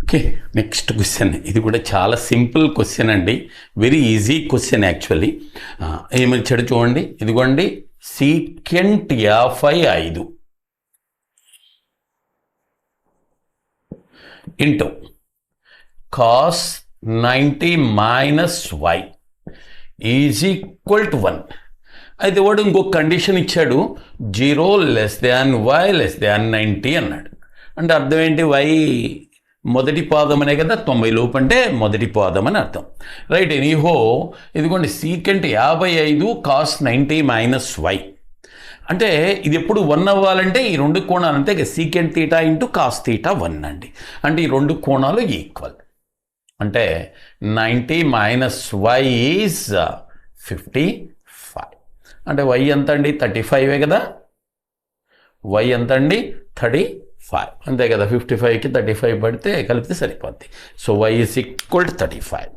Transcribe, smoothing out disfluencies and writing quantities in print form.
Okay, next question. ఇది కూడా చాలా సింపుల్ క్వశ్చన్ అండి, వెరీ ఈజీ క్వశ్చన్ యాక్చువల్లీ. ఏమిచ్చాడు చూడండి, ఇదిగోండి secant 55 into cos 90 minus Y is equal to 1. అయితే వాడు ఇంకొక కండిషన్ ఇచ్చాడు, 0 less than Y less than 90 అన్నాడు. అంటే అర్థం ఏంటి, వై మొదటి పాదం అనే కదా, 90 లోపు అంటే మొదటి పాదం అని అర్థం, రైట్. ఎనీహో ఇదిగోండి సీకెంట్ 55 కాస్ 90 మైనస్ వై అంటే ఇది ఎప్పుడు 1 అవ్వాలంటే ఈ రెండు కోణాలు అంతే, secant theta into cos theta 1 అండి. అంటే ఈ రెండు కోణాలు ఈక్వల్. అంటే 90 మైనస్ వై ఈజ్ 55. అంటే వై ఎంత అండి, 35 కదా. వై ఎంత అండి, 35 అంతే కదా. 55కి 35 పడితే కలిపితే సరిపోద్ది. So Y is equal to 35.